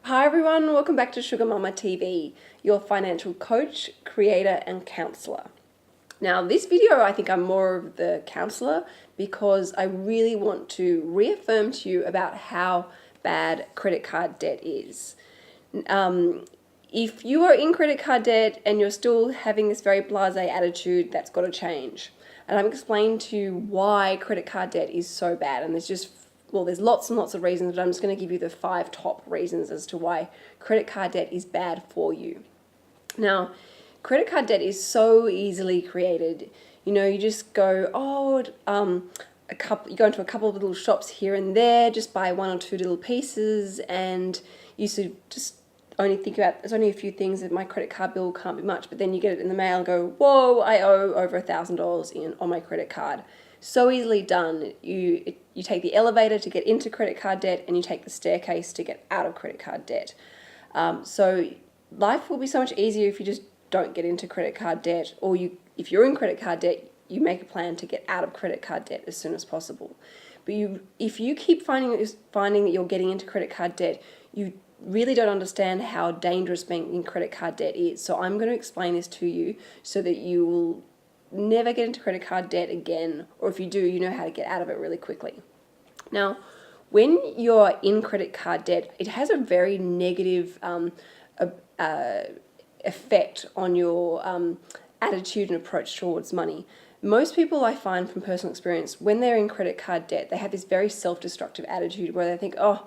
Hi everyone, welcome back to Sugar Mama TV, your financial coach, creator and counselor. Now this video I think I'm more of the counselor because I really want to reaffirm to you about how bad credit card debt is. If you are in credit card debt and you're still having this very blasé attitude, that's got to change. And I'm explaining to you why credit card debt is so bad, and there's lots and lots of reasons, but I'm just going to give you the 5 top reasons as to why credit card debt is bad for you. Now, credit card debt is so easily created. You know, you just go, you go into a couple of little shops here and there, just buy 1 or 2 little pieces, and you should just only think about, there's only a few things that my credit card bill can't be much, but then you get it in the mail and go, whoa, I owe over $1,000 on my credit card. So easily done. You take the elevator to get into credit card debt, and you take the staircase to get out of credit card debt. So life will be so much easier if you just don't get into credit card debt, or if you're in credit card debt, you make a plan to get out of credit card debt as soon as possible. But if you keep finding that you're getting into credit card debt, you really don't understand how dangerous being in credit card debt is. So I'm going to explain this to you so that you will never get into credit card debt again, or if you do, you know how to get out of it really quickly. Now, when you're in credit card debt, it has a very negative effect on your attitude and approach towards money. Most people, I find from personal experience, when they're in credit card debt, they have this very self-destructive attitude where they think, oh,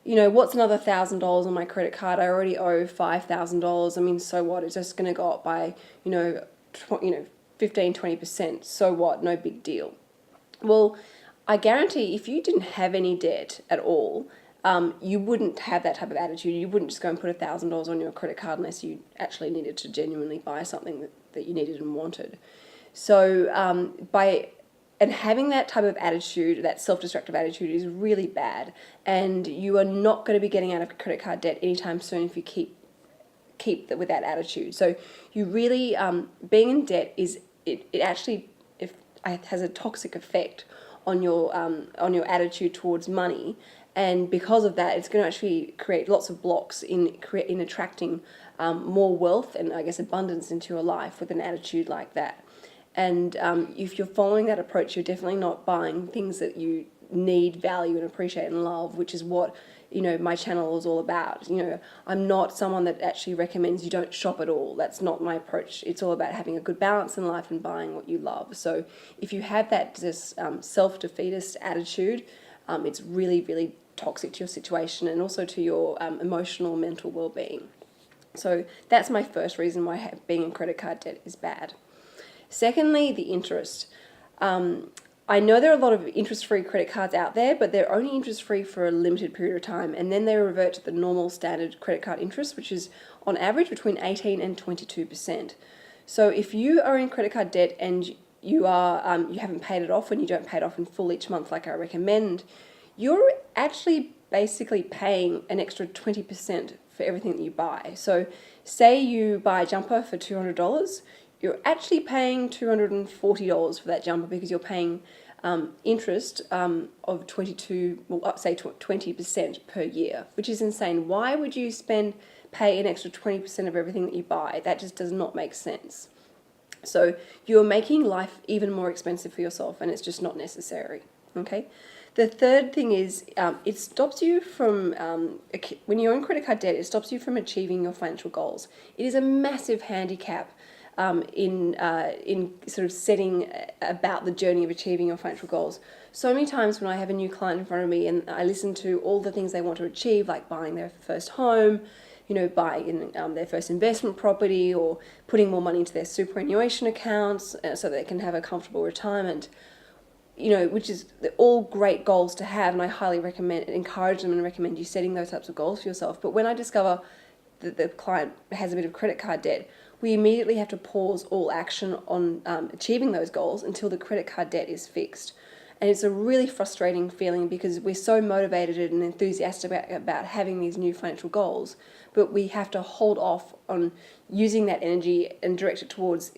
you know, what's another $1,000 on my credit card? I already owe $5,000. I mean, so what? It's just going to go up by, 15, 20%. So what? No big deal. Well, I guarantee if you didn't have any debt at all, you wouldn't have that type of attitude. You wouldn't just go and put $1,000 on your credit card unless you actually needed to genuinely buy something that you needed and wanted. So having that type of attitude, that self-destructive attitude, is really bad, and you are not going to be getting out of credit card debt anytime soon if you keep with that attitude. So you really, being in debt it actually has a toxic effect on your attitude towards money, and because of that, it's going to actually create lots of blocks in attracting more wealth and, I guess, abundance into your life with an attitude like that. And if you're following that approach, you're definitely not buying things that you need, value, and appreciate and love, which is what, my channel is all about. I'm not someone that actually recommends you don't shop at all. That's not my approach. It's all about having a good balance in life and buying what you love. So if you have that self-defeatist attitude, it's really, really toxic to your situation and also to your emotional, mental well-being. So that's my first reason why being in credit card debt is bad. Secondly, the interest. I know there are a lot of interest-free credit cards out there, but they're only interest-free for a limited period of time, and then they revert to the normal standard credit card interest, which is on average between 18 and 22%. So if you are in credit card debt and you haven't paid it off, and you don't pay it off in full each month like I recommend, you're actually basically paying an extra 20% for everything that you buy. So say you buy a jumper for $200, you're actually paying $240 for that jumper because you're paying interest of 20% per year, which is insane. Why would you pay an extra 20% of everything that you buy? That just does not make sense. So you're making life even more expensive for yourself, and it's just not necessary. Okay. The third thing is it stops you from, when you're in credit card debt, it stops you from achieving your financial goals. It is a massive handicap in sort of setting about the journey of achieving your financial goals. So many times when I have a new client in front of me and I listen to all the things they want to achieve, like buying their first home, buying their first investment property, or putting more money into their superannuation accounts so they can have a comfortable retirement, which is all great goals to have, and I highly encourage them and recommend you setting those types of goals for yourself. But when I discover that the client has a bit of credit card debt, we immediately have to pause all action on achieving those goals until the credit card debt is fixed. And it's a really frustrating feeling because we're so motivated and enthusiastic about having these new financial goals, but we have to hold off on using that energy and direct it towards,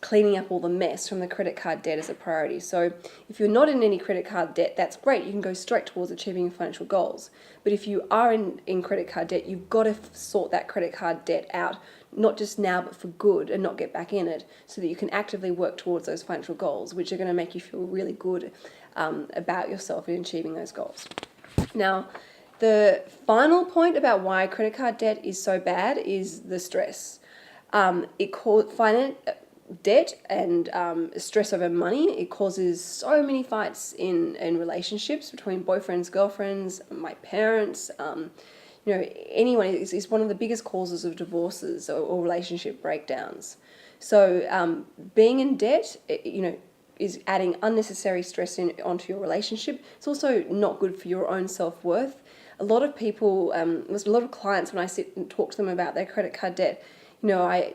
cleaning up all the mess from the credit card debt as a priority. So if you're not in any credit card debt, that's great. You can go straight towards achieving your financial goals. But if you are in credit card debt, you've got to sort that credit card debt out, not just now, but for good, and not get back in it, so that you can actively work towards those financial goals, which are going to make you feel really good about yourself in achieving those goals. Now, the final point about why credit card debt is so bad is the stress. Debt and stress over money, it causes so many fights in relationships between boyfriends, girlfriends, my parents, anyone. Is one of the biggest causes of divorces or relationship breakdowns. So being in debt, is adding unnecessary stress onto your relationship. It's also not good for your own self-worth. A lot of people, there's a lot of clients, when I sit and talk to them about their credit card debt, I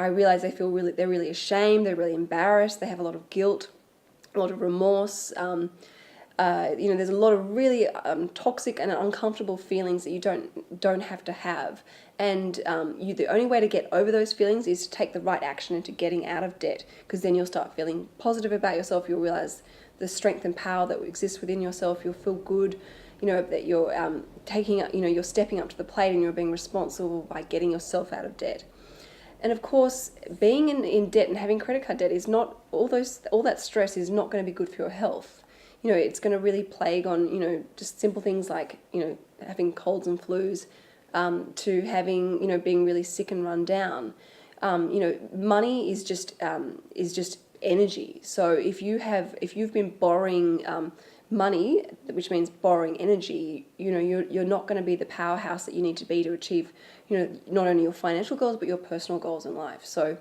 realize they're really ashamed, they're really embarrassed, they have a lot of guilt, a lot of remorse. There's a lot of really toxic and uncomfortable feelings that you don't have to have. And the only way to get over those feelings is to take the right action into getting out of debt, because then you'll start feeling positive about yourself. You'll realize the strength and power that exists within yourself. You'll feel good, that you're you're stepping up to the plate and you're being responsible by getting yourself out of debt. And of course, being in debt and having credit card debt is not, all that stress is not going to be good for your health. It's going to really plague on, just simple things like, having colds and flus, to having, being really sick and run down. Money is just energy. So if you've been borrowing money, which means borrowing energy, you're not going to be the powerhouse that you need to be to achieve, not only your financial goals, but your personal goals in life. So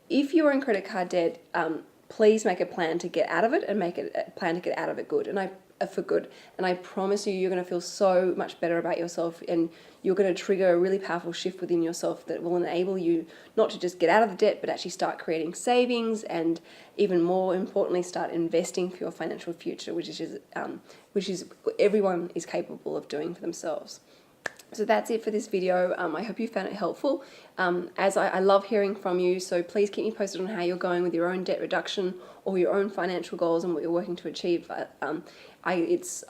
if you're in credit card debt, please make a plan to get out of it, and make it a plan to get out of it for good. And I promise you're going to feel so much better about yourself, and you're going to trigger a really powerful shift within yourself that will enable you not to just get out of the debt, but actually start creating savings, and even more importantly, start investing for your financial future, which is everyone is capable of doing for themselves. So that's it for this video. I hope you found it helpful. As I love hearing from you, so please keep me posted on how you're going with your own debt reduction or your own financial goals and what you're working to achieve. It's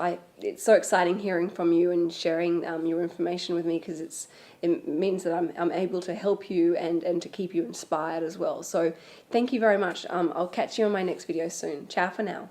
so exciting hearing from you and sharing your information with me, because it means that I'm able to help you and to keep you inspired as well. So thank you very much. I'll catch you on my next video soon. Ciao for now.